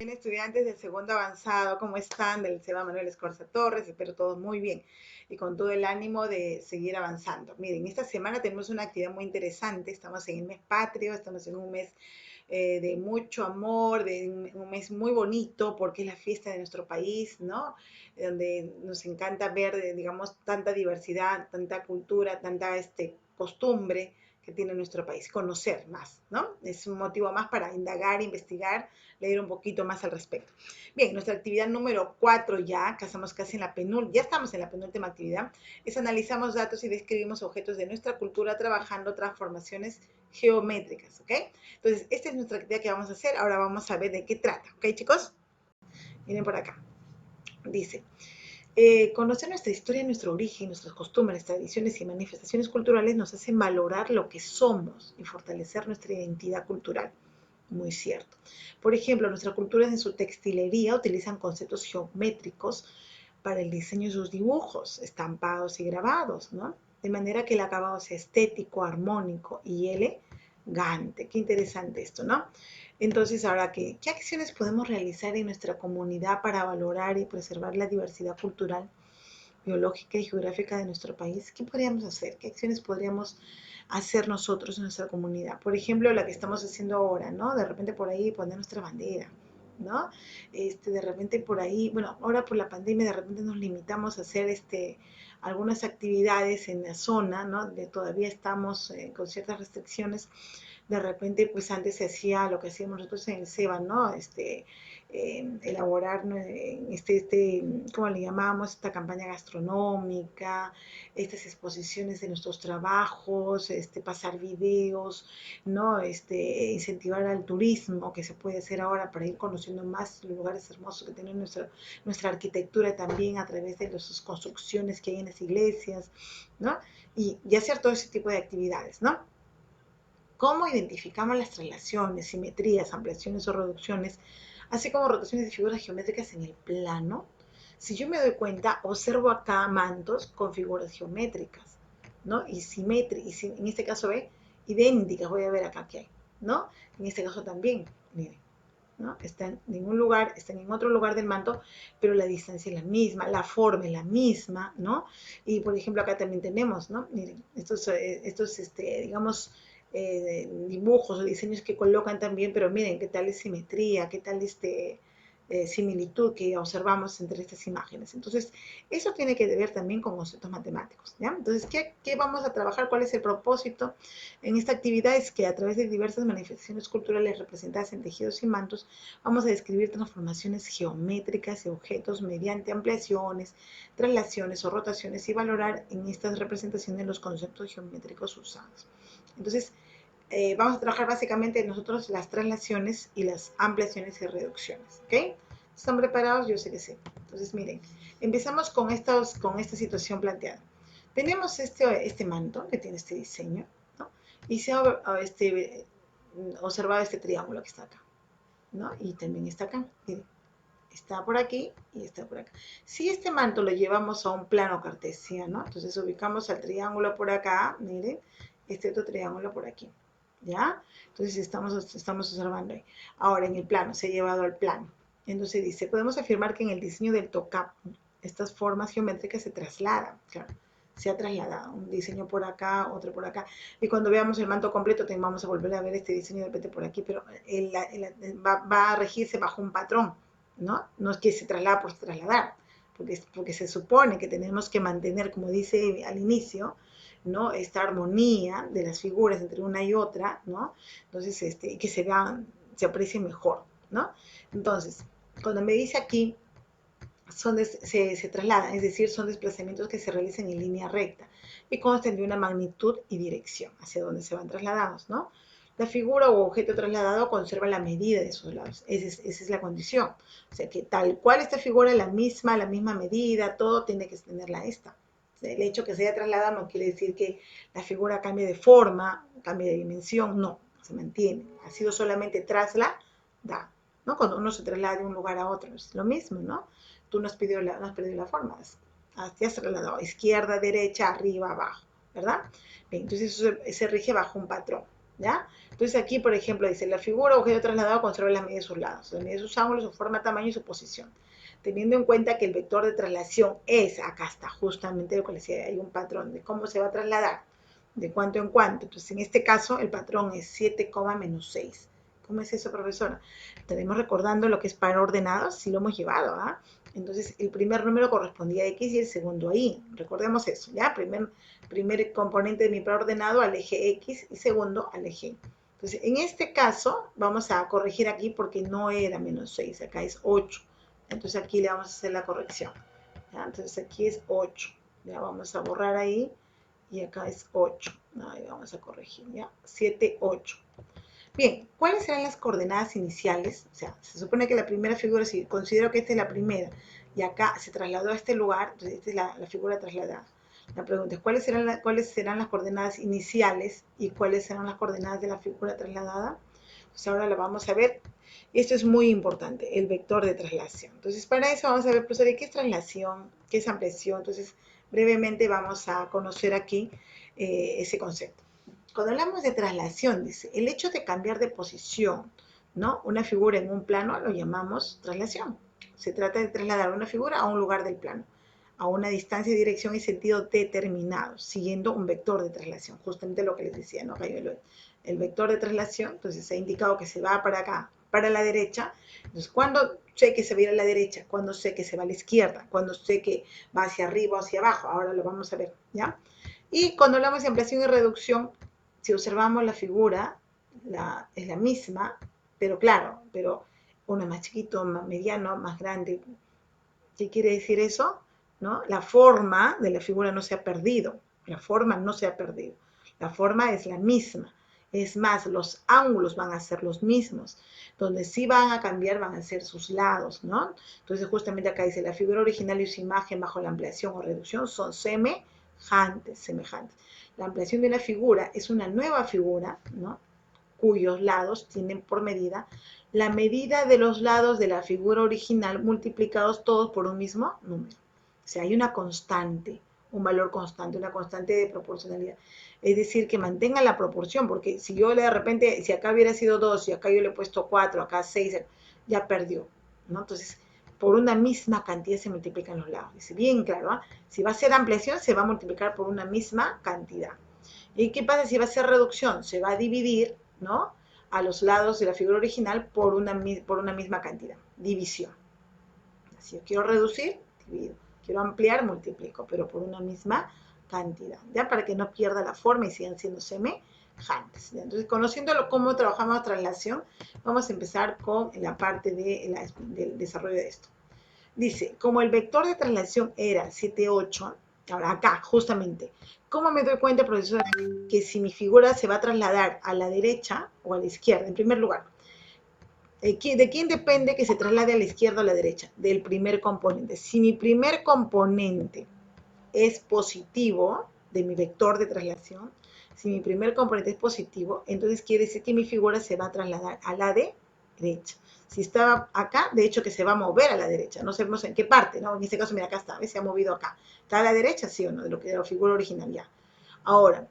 bien, estudiantes del segundo avanzado? ¿Cómo están? Del Seba Manuel Escorza Torres, espero todos muy bien y con todo el ánimo de seguir avanzando. Miren, esta semana tenemos una actividad muy interesante, estamos en el mes patrio, estamos en un mes de mucho amor, de un mes muy bonito porque es la fiesta de nuestro país, ¿no? Donde nos encanta ver, digamos, tanta diversidad, tanta cultura, tanta costumbre que tiene nuestro país, conocer más, ¿no? Es un motivo más para indagar, investigar, leer un poquito más al respecto. Bien, nuestra actividad número 4 ya, estamos casi en la ya estamos en la penúltima actividad, es analizamos datos y describimos objetos de nuestra cultura trabajando transformaciones geométricas, ¿ok? Entonces, esta es nuestra actividad que vamos a hacer, ahora vamos a ver de qué trata, ¿ok, chicos? Miren por acá, dice, conocer nuestra historia, nuestro origen, nuestras costumbres, tradiciones y manifestaciones culturales nos hacen valorar lo que somos y fortalecer nuestra identidad cultural. Muy cierto. Por ejemplo, nuestra cultura en su textilería utilizan conceptos geométricos para el diseño de sus dibujos, estampados y grabados, ¿no? De manera que el acabado sea estético, armónico y elegante. Qué interesante esto, ¿no? Entonces, ahora, ¿qué acciones podemos realizar en nuestra comunidad para valorar y preservar la diversidad cultural, biológica y geográfica de nuestro país? ¿Qué podríamos hacer? ¿Qué acciones podríamos hacer nosotros en nuestra comunidad? Por ejemplo, la que estamos haciendo ahora, ¿no? De repente por ahí poner nuestra bandera, ¿no? De repente por ahí, bueno, ahora por la pandemia de repente nos limitamos a hacer algunas actividades en la zona, ¿no? Todavía estamos con ciertas restricciones. De repente, pues antes se hacía lo que hacíamos nosotros en el SEBA, ¿no? Elaborar ¿cómo le llamábamos? Esta campaña gastronómica, estas exposiciones de nuestros trabajos, pasar videos, ¿no? Incentivar al turismo que se puede hacer ahora para ir conociendo más los lugares hermosos que tiene nuestra arquitectura también a través de las construcciones que hay en las iglesias, ¿no? Y hacer todo ese tipo de actividades, ¿no? ¿Cómo identificamos las traslaciones, simetrías, ampliaciones o reducciones, así como rotaciones de figuras geométricas en el plano? Si yo me doy cuenta, observo acá mantos con figuras geométricas, ¿no? Y en este caso ve, idénticas, voy a ver acá qué hay, ¿no? En este caso también, miren, ¿no? Está en un lugar, están en otro lugar del manto, pero la distancia es la misma, la forma es la misma, ¿no? Y por ejemplo acá también tenemos, ¿no? Miren, digamos, dibujos o diseños que colocan también, pero miren qué tal es simetría, qué tal similitud que observamos entre estas imágenes. Entonces, eso tiene que ver también con conceptos matemáticos, ¿ya? Entonces, ¿qué vamos a trabajar? ¿Cuál es el propósito en esta actividad? Es que a través de diversas manifestaciones culturales representadas en tejidos y mantos, vamos a describir transformaciones geométricas de objetos mediante ampliaciones, traslaciones o rotaciones y valorar en estas representaciones los conceptos geométricos usados. Entonces, vamos a trabajar básicamente nosotros las traslaciones y las ampliaciones y reducciones, ¿ok? ¿Están preparados? Yo sé que sí. Entonces, miren, empezamos con esta situación planteada. Tenemos este manto que tiene este diseño, ¿no? Y se ha observado este triángulo que está acá, ¿no? Y también está acá, miren, está por aquí y está por acá. Si este manto lo llevamos a un plano cartesiano, entonces ubicamos al triángulo por acá, miren, este otro triángulo por aquí, ¿ya? Entonces estamos observando ahí. Ahora en el plano, se ha llevado al plano. Entonces dice, podemos afirmar que en el diseño del TOCAP, estas formas geométricas se trasladan, claro. Se ha trasladado un diseño por acá, otro por acá. Y cuando veamos el manto completo, vamos a volver a ver este diseño de repente por aquí, pero va a regirse bajo un patrón, ¿no? No es que se traslada por trasladar, porque se supone que tenemos que mantener, como dice al inicio, ¿no? Esta armonía de las figuras entre una y otra, ¿no? Entonces, que se aprecie mejor, ¿no? Entonces, cuando me dice aquí, se trasladan, es decir, son desplazamientos que se realizan en línea recta y constan de una magnitud y dirección hacia donde se van trasladados, ¿no? La figura o objeto trasladado conserva la medida de sus lados. Esa es la condición. O sea, que tal cual esta figura es la misma medida, todo tiene que tenerla esta. O sea, el hecho que se haya trasladado no quiere decir que la figura cambie de forma, cambie de dimensión, no, se mantiene. Ha sido solamente trasladada, ¿no? Cuando uno se traslada de un lugar a otro, es lo mismo, ¿no? Tú no has perdido la forma, te has trasladado a izquierda, derecha, arriba, abajo, ¿verdad? Bien, entonces eso se rige bajo un patrón. ¿ya? Entonces aquí, por ejemplo, dice, la figura o objeto trasladado conserva las medidas de sus lados, las medidas de sus ángulos, su forma, tamaño y su posición. Teniendo en cuenta que el vector de traslación es, acá está justamente lo que les decía, hay un patrón de cómo se va a trasladar, de cuánto en cuánto. Entonces, en este caso, el patrón es 7, menos 6. ¿Cómo es eso, profesora? Estaremos recordando lo que es par ordenado, si lo hemos llevado, ¿ah? Entonces, el primer número correspondía a X y el segundo a Y. Recordemos eso, ¿ya? Primer componente de mi par ordenado al eje X y segundo al eje Y. Entonces, en este caso, vamos a corregir aquí porque no era menos 6, acá es 8. Entonces, aquí le vamos a hacer la corrección. ¿Ya? Entonces, aquí es 8. Ya vamos a borrar ahí y acá es 8. Ahí vamos a corregir, ¿ya? 7, 8. Bien, ¿cuáles serán las coordenadas iniciales? O sea, se supone que la primera figura, si considero que esta es la primera, y acá se trasladó a este lugar, entonces esta es la figura trasladada. La pregunta es, ¿cuáles serán las coordenadas iniciales y cuáles serán las coordenadas de la figura trasladada? Pues ahora lo vamos a ver. Esto es muy importante, el vector de traslación. Entonces, para eso vamos a ver, profesor, ¿qué es traslación? ¿Qué es ampliación? Entonces, brevemente vamos a conocer aquí ese concepto. Cuando hablamos de traslación, dice, el hecho de cambiar de posición, ¿no? Una figura en un plano lo llamamos traslación. Se trata de trasladar una figura a un lugar del plano, a una distancia, dirección y sentido determinados, siguiendo un vector de traslación. Justamente lo que les decía, ¿no? El vector de traslación, entonces se ha indicado que se va para acá, para la derecha. Entonces, ¿cuándo sé que se va a ir a la derecha? ¿Cuándo sé que se va a la izquierda? ¿Cuándo sé que va hacia arriba o hacia abajo? Ahora lo vamos a ver, ¿ya? Y cuando hablamos de ampliación y reducción, si observamos la figura, es la misma, pero claro, pero uno es más chiquito, más mediano, más grande. ¿Qué quiere decir eso? ¿No? La forma de la figura no se ha perdido. La forma no se ha perdido. La forma es la misma. Es más, los ángulos van a ser los mismos. Donde sí van a cambiar van a ser sus lados, ¿no? Entonces, justamente acá dice, la figura original y su imagen bajo la ampliación o reducción son semejantes. La ampliación de una figura es una nueva figura, ¿no? Cuyos lados tienen por medida la medida de los lados de la figura original multiplicados todos por un mismo número. O sea, hay una constante, un valor constante, una constante de proporcionalidad. Es decir, que mantenga la proporción, porque si yo de repente, si acá hubiera sido 2, y acá yo le he puesto 4, acá 6, ya perdió, ¿no? Entonces, por una misma cantidad se multiplican los lados. Dice, bien claro, ¿eh? Si va a ser ampliación, se va a multiplicar por una misma cantidad. ¿Y qué pasa si va a ser reducción? Se va a dividir, ¿no? A los lados de la figura original por una misma cantidad. División. Si yo quiero reducir, divido. Quiero ampliar, multiplico, pero por una misma cantidad, ¿ya? Para que no pierda la forma y sigan siendo semejantes. ¿Ya? Entonces, conociendo cómo trabajamos la traslación, vamos a empezar con la parte del desarrollo de esto. Dice, como el vector de traslación era 7, 8, ahora acá, justamente, ¿cómo me doy cuenta, profesora, que si mi figura se va a trasladar a la derecha o a la izquierda? En primer lugar, ¿de quién depende que se traslade a la izquierda o a la derecha? Del primer componente. Si mi primer componente es positivo de mi vector de traslación, si mi primer componente es positivo, entonces quiere decir que mi figura se va a trasladar a la derecha. Si estaba acá, de hecho que se va a mover a la derecha. No sabemos en qué parte, ¿no? En este caso, mira, acá está, ¿ves? Se ha movido acá. ¿Está a la derecha? Sí o no, de lo que era la figura original ya. Ahora,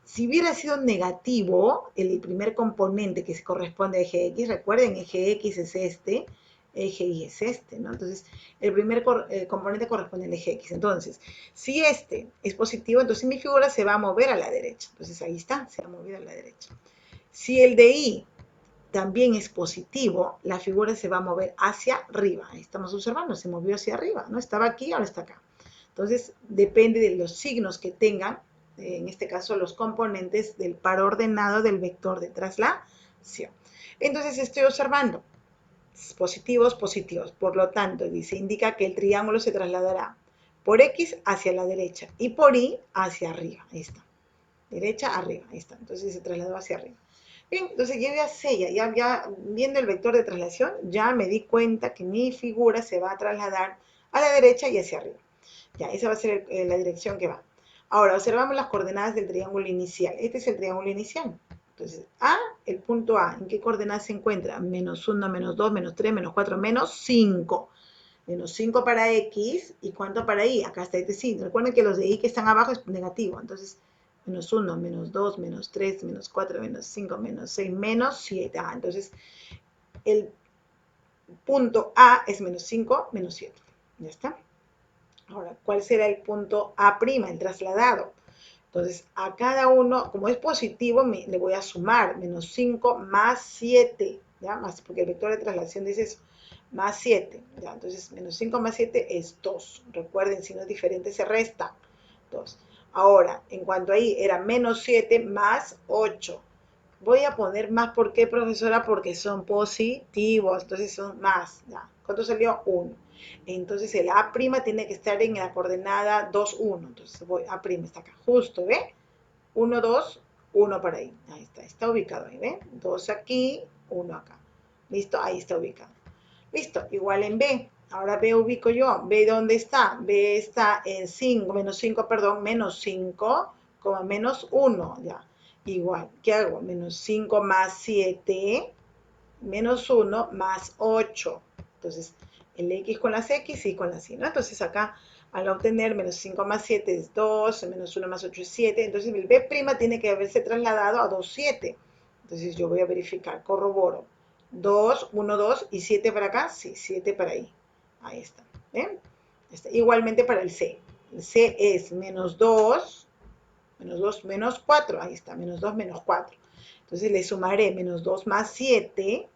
si hubiera sido negativo, el primer componente que se corresponde a eje X, recuerden, eje X es este, eje Y es este, ¿no? Entonces, el primer componente corresponde al eje X. Entonces, si este es positivo, entonces mi figura se va a mover a la derecha. Entonces, ahí está, se ha movido a la derecha. Si el de Y también es positivo, la figura se va a mover hacia arriba. Ahí estamos observando, se movió hacia arriba, ¿no? Estaba aquí, ahora está acá. Entonces, depende de los signos que tengan, en este caso los componentes del par ordenado del vector de traslación. Entonces, estoy observando positivos, positivos. Por lo tanto, dice, indica que el triángulo se trasladará por X hacia la derecha y por Y hacia arriba. Ahí está. Derecha, arriba. Ahí está. Entonces, se trasladó hacia arriba. Bien, entonces yo ya sé, ya viendo el vector de traslación, ya me di cuenta que mi figura se va a trasladar a la derecha y hacia arriba. Ya, esa va a ser la dirección que va. Ahora, observamos las coordenadas del triángulo inicial. Este es el triángulo inicial. Entonces, el punto A, ¿en qué coordenadas se encuentra? Menos 1, menos 2, menos 3, menos 4, menos 5. Menos 5 para X, ¿y cuánto para Y? Acá está este signo. Recuerden que los de Y que están abajo es negativo. Entonces, menos 1, menos 2, menos 3, menos 4, menos 5, menos 6, menos 7. Entonces el punto A es menos 5, menos 7. Ya está. Ahora, ¿cuál será el punto A', el trasladado? Entonces, a cada uno, como es positivo, le voy a sumar menos 5 más 7, ¿ya? Más, porque el vector de traslación dice eso, más 7, ¿ya? Entonces, menos 5 más 7 es 2. Recuerden, si no es diferente, se resta 2. Ahora, en cuanto ahí era menos 7 más 8. Voy a poner más, ¿por qué, profesora? Porque son positivos, entonces son más, ¿ya? ¿Cuánto salió? 1. Entonces el A' tiene que estar en la coordenada 2, 1. Entonces voy, A' está acá, justo, ¿ve? 1, 2, 1 para ahí. Ahí está ubicado ahí, ¿ve? 2 aquí, 1 acá. ¿Listo? Ahí está ubicado. Listo, igual en B. Ahora B ubico yo. ¿B dónde está? B está en 5, menos 5, perdón, menos 5, menos 1, ya. Igual, ¿qué hago? Menos 5 más 7, menos 1 más 8. Entonces, el X con las X y con las Y, ¿no? Entonces acá, al obtener menos 5 más 7 es 2, menos 1 más 8 es 7. Entonces el B' tiene que haberse trasladado a 2, 7. Entonces yo voy a verificar, corroboro. 2, 1, 2 y 7 para acá, sí, 7 para ahí. Ahí está. ¿Ven? Igualmente para el C. El C es menos 2, menos 4. Ahí está, menos 2, menos 4. Entonces le sumaré menos 2 más 7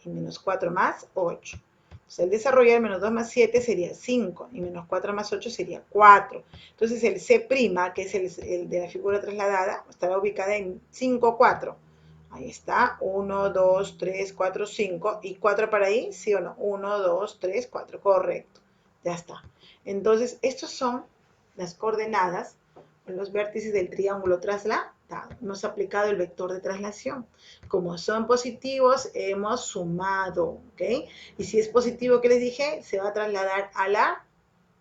y menos 4 más 8. Entonces el desarrollar menos 2 más 7 sería 5 y menos 4 más 8 sería 4. Entonces el C', que es el de la figura trasladada, estará ubicada en 5, 4. Ahí está, 1, 2, 3, 4, 5. ¿Y 4 para ahí? ¿Sí o no? 1, 2, 3, 4. Correcto. Ya está. Entonces, estas son las coordenadas, los vértices del triángulo trasladado. Hemos aplicado el vector de traslación. Como son positivos, hemos sumado, ¿ok? Y si es positivo, ¿qué les dije? Se va a trasladar a la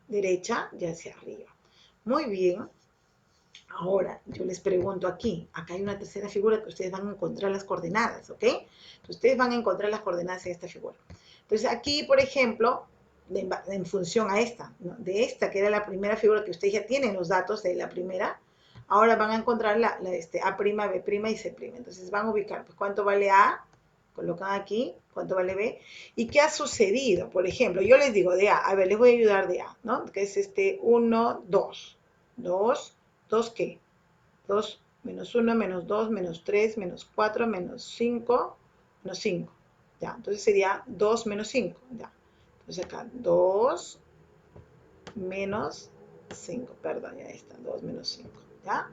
derecha y hacia arriba. Muy bien. Ahora, yo les pregunto aquí, acá hay una tercera figura que ustedes van a encontrar las coordenadas, ¿ok? Entonces, ustedes van a encontrar las coordenadas en esta figura. Entonces, aquí, por ejemplo, en función a esta, ¿no? De esta, que era la primera figura que ustedes ya tienen los datos de la primera, ahora van a encontrar A', B' y C'. Entonces, van a ubicar, pues, ¿cuánto vale A? Colocan aquí, ¿cuánto vale B? ¿Y qué ha sucedido? Por ejemplo, yo les digo de A ver, les voy a ayudar de A, ¿no? Que es 1, 2, 2, 2, ¿qué? 2, menos 1, menos 2, menos 3, menos 4, menos 5, menos 5. Ya, entonces sería 2 menos 5. Ya. Entonces acá 2 menos 5. Perdón, ya está. 2 menos 5. ¿Ya?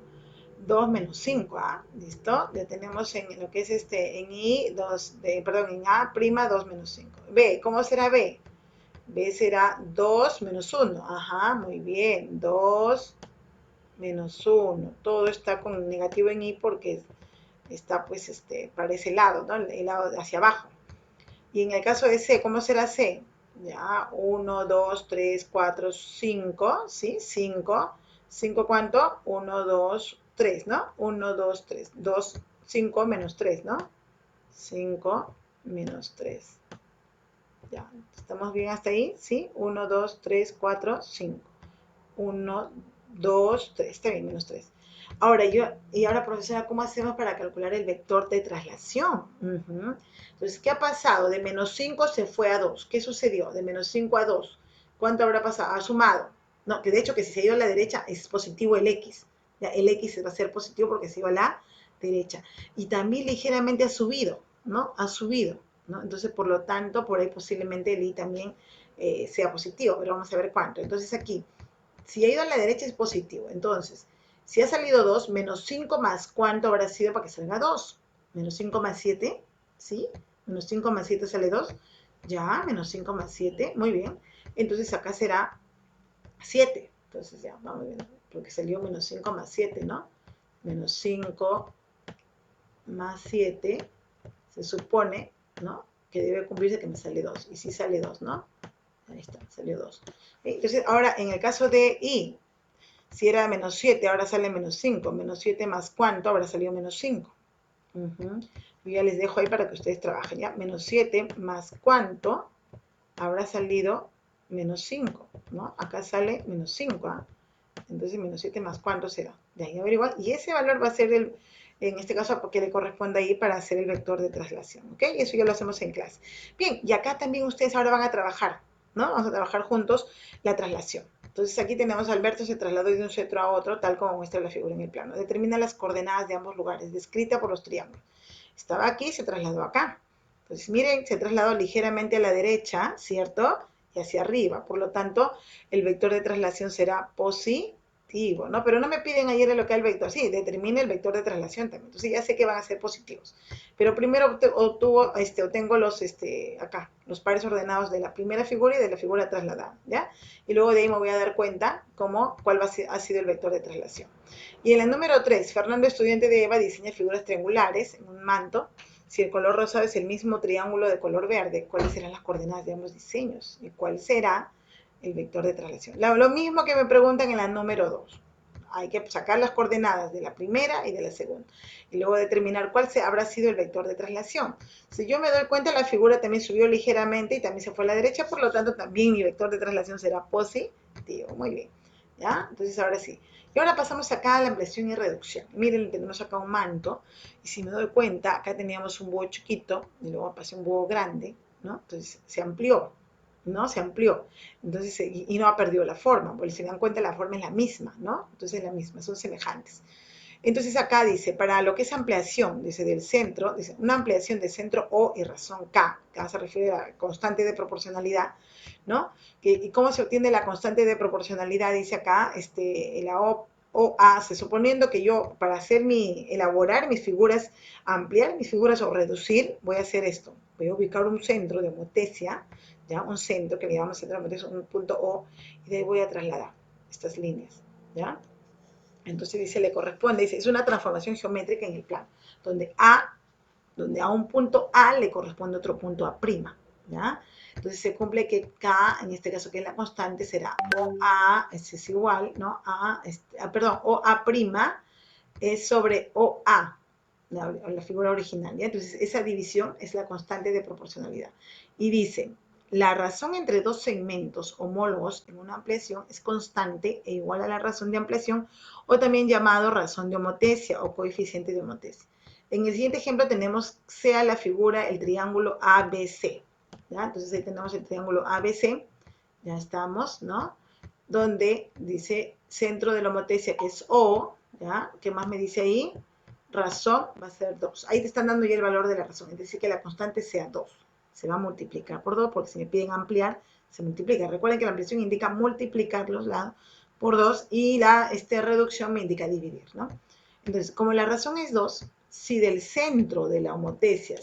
2 menos 5, ¿ah? ¿Listo? Ya tenemos en lo que es en I, 2, perdón, en A', 2 menos 5. B, ¿cómo será B? B será 2 menos 1. Ajá, muy bien. 2 menos 1. Todo está con negativo en I porque está pues para ese lado, ¿no? El lado hacia abajo. Y en el caso de C, ¿cómo será C? Ya, 1, 2, 3, 4, 5, ¿sí? 5. ¿5 cuánto? 1, 2, 3, ¿no? 1, 2, 3. 2, 5 menos 3, ¿no? 5 menos 3. Ya, ¿estamos bien hasta ahí? ¿Sí? 1, 2, 3, 4, 5. 1, 2, 3, está bien, menos 3. Ahora, profesora, ¿cómo hacemos para calcular el vector de traslación? Entonces, ¿qué ha pasado? De menos 5 se fue a 2. ¿Qué sucedió? De menos 5 a 2. ¿Cuánto habrá pasado? Ha sumado. No, que de hecho que si se ha ido a la derecha es positivo el X. Ya, el X va a ser positivo porque se iba a la derecha. Y también ligeramente ha subido, ¿no? Ha subido, ¿no? Entonces, por lo tanto, por ahí posiblemente el Y también sea positivo, pero vamos a ver cuánto. Entonces aquí, si ha ido a la derecha es positivo. Entonces, si ha salido 2, menos 5 más, ¿cuánto habrá sido para que salga 2? Menos 5 más 7, ¿sí? Menos 5 más 7 sale 2. Ya, menos 5 más 7, muy bien. Entonces acá será 7. Entonces ya, vamos bien, porque salió menos 5 más 7, ¿no? Menos 5 más 7, se supone, ¿no? Que debe cumplirse que me sale 2. Y sí sale 2, ¿no? Ahí está, salió 2. Entonces, ahora, en el caso de I, si era menos 7, ahora sale menos 5. Menos 7 más ¿cuánto? Habrá salido menos 5. Yo ya les dejo ahí para que ustedes trabajen, ¿ya? Menos 7 más ¿cuánto? Habrá salido menos 5, ¿no? Acá sale menos 5, ¿ah? Entonces, menos 7 más ¿cuánto será? De ahí averiguar. Y ese valor va a ser el, en este caso, porque le corresponde ahí para hacer el vector de traslación, ¿ok? Eso ya lo hacemos en clase. Bien, y acá también ustedes ahora van a trabajar, ¿no? Vamos a trabajar juntos la traslación. Entonces aquí tenemos Alberto se trasladó de un centro a otro, tal como muestra la figura en el plano. Determina las coordenadas de ambos lugares, descrita por los triángulos. Estaba aquí, se trasladó acá. Entonces, miren, se trasladó ligeramente a la derecha, ¿cierto? Y hacia arriba. Por lo tanto, el vector de traslación será positivo, ¿no? Pero no me piden ayer el local vector. Sí, determine el vector de traslación también. Entonces ya sé que van a ser positivos. Pero primero obtengo acá, los pares ordenados de la primera figura y de la figura trasladada, ¿ya? Y luego de ahí me voy a dar cuenta cuál ha sido el vector de traslación. Y en el número 3, Fernando, estudiante de Eva, diseña figuras triangulares en un manto. Si el color rosado es el mismo triángulo de color verde, ¿cuáles serán las coordenadas de ambos diseños? ¿Y cuál será el vector de traslación? Lo mismo que me preguntan en la número 2. Hay que sacar las coordenadas de la primera y de la segunda. Y luego determinar cuál habrá sido el vector de traslación. Si yo me doy cuenta, la figura también subió ligeramente y también se fue a la derecha, por lo tanto, también mi vector de traslación será positivo. Muy bien. ¿Ya? Entonces, ahora sí. Y ahora pasamos acá a la ampliación y reducción. Miren, tenemos acá un manto. Y si me doy cuenta, acá teníamos un búho chiquito y luego pasé un búho grande, ¿no? Entonces se amplió, ¿no? Se amplió. Entonces, y no ha perdido la forma, porque si se dan cuenta, la forma es la misma, ¿no? Entonces es la misma, son semejantes. Entonces acá dice, para lo que es ampliación, dice del centro, dice una ampliación de centro O y razón K, que se refiere a la constante de proporcionalidad, ¿no? ¿Y cómo se obtiene la constante de proporcionalidad? Dice acá, la O A, suponiendo que yo, para elaborar mis figuras, ampliar mis figuras o reducir, voy a hacer esto. Voy a ubicar un centro de homotesia, ¿ya? Un centro que le llamamos centro de homotesia, un punto O, y de ahí voy a trasladar estas líneas, ¿ya? Entonces dice, le corresponde, dice, es una transformación geométrica en el plano, donde a un punto A le corresponde otro punto A', ¿ya? Entonces se cumple que K, en este caso que es la constante, será OA, es igual, ¿no? OA' es sobre OA, la figura original, ¿ya? Entonces esa división es la constante de proporcionalidad. Y dice, la razón entre dos segmentos homólogos en una ampliación es constante e igual a la razón de ampliación, o también llamado razón de homotesia o coeficiente de homotesia. En el siguiente ejemplo tenemos, sea la figura el triángulo ABC, ¿ya? Entonces ahí tenemos el triángulo ABC, ya estamos, ¿no? Donde dice centro de la homotesia que es O, ¿ya? ¿Qué más me dice ahí? Razón va a ser 2. Ahí te están dando ya el valor de la razón, es decir, que la constante sea 2. Se va a multiplicar por 2, porque si me piden ampliar, se multiplica. Recuerden que la ampliación indica multiplicar los lados por 2 y la reducción me indica dividir, ¿no? Entonces, como la razón es 2, si del centro de la homotesia,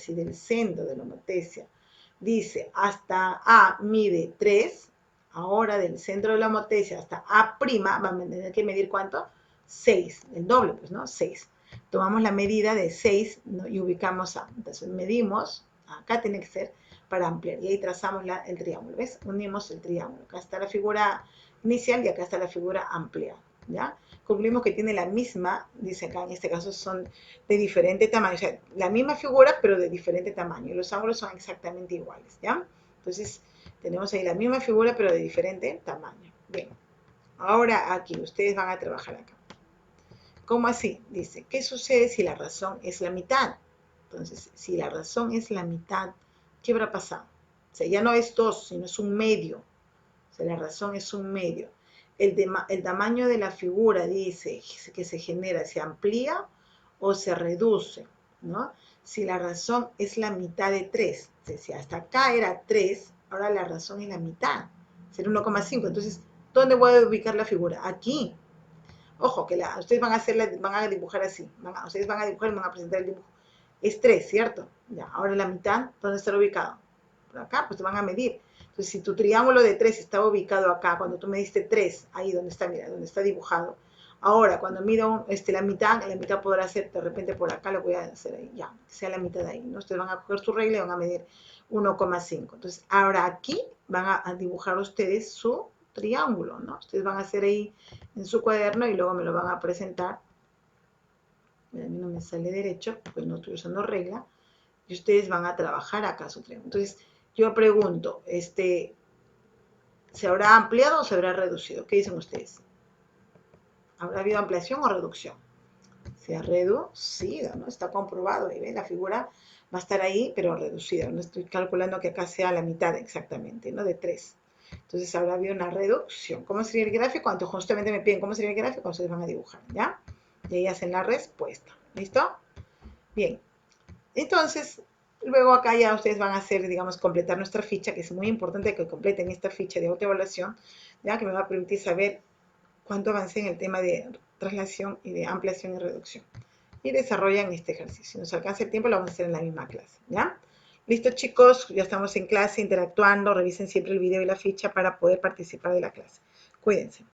dice hasta A mide 3, ahora del centro de la homotesia hasta A', vamos a tener que medir ¿cuánto? 6, el doble, pues, ¿no? 6. Tomamos la medida de 6, ¿no? Y ubicamos A. Entonces medimos, acá tiene que ser para ampliar, y ahí trazamos el triángulo, ¿ves? Unimos el triángulo. Acá está la figura inicial y acá está la figura ampliada, ¿ya? Concluimos que tiene la misma, dice acá, en este caso son de diferente tamaño, o sea, la misma figura, pero de diferente tamaño. Los ángulos son exactamente iguales, ¿ya? Entonces, tenemos ahí la misma figura, pero de diferente tamaño. Bien, ahora aquí, ustedes van a trabajar acá. ¿Cómo así? Dice, ¿qué sucede si la razón es la mitad? Entonces, si la razón es la mitad, ¿qué habrá pasado? O sea, ya no es 2, sino es un medio. O sea, la razón es un medio. El tamaño de la figura dice que se genera, se amplía o se reduce, ¿no? Si la razón es la mitad de 3, o sea, si hasta acá era 3, ahora la razón es la mitad, será 1,5. Entonces, ¿dónde voy a ubicar la figura? Aquí. Ojo, que ustedes van a dibujar así. Ustedes van a dibujar y van a presentar el dibujo. Es 3, ¿cierto? Ya, ahora la mitad, ¿dónde estará ubicado? Por acá, pues te van a medir. Entonces, si tu triángulo de 3 estaba ubicado acá, cuando tú me diste 3, ahí donde está, mira, donde está dibujado. Ahora, cuando mido la mitad podrá ser de repente por acá, lo voy a hacer ahí, ya, que sea la mitad de ahí, ¿no? Ustedes van a coger su regla y van a medir 1,5. Entonces, ahora aquí van a dibujar ustedes su triángulo, ¿no? Ustedes van a hacer ahí en su cuaderno y luego me lo van a presentar. A mí no me sale derecho, pues no estoy usando regla. Y ustedes van a trabajar acá su triángulo. Entonces, yo pregunto, ¿se habrá ampliado o se habrá reducido? ¿Qué dicen ustedes? ¿Habrá habido ampliación o reducción? Se ha reducido, ¿no? Está comprobado, ahí ven, la figura va a estar ahí, pero reducida. No estoy calculando que acá sea la mitad exactamente, ¿no? De 3. Entonces habrá habido una reducción. ¿Cómo sería el gráfico? Antes justamente me piden cómo sería el gráfico, ustedes van a dibujar, ¿ya? Y ahí hacen la respuesta. ¿Listo? Bien. Entonces, luego acá ya ustedes van a hacer, digamos, completar nuestra ficha, que es muy importante que completen esta ficha de autoevaluación, ya que me va a permitir saber cuánto avancé en el tema de traslación y de ampliación y reducción. Y desarrollan este ejercicio. Si nos alcanza el tiempo, lo vamos a hacer en la misma clase, ¿ya? Listo, chicos, ya estamos en clase interactuando. Revisen siempre el video y la ficha para poder participar de la clase. Cuídense.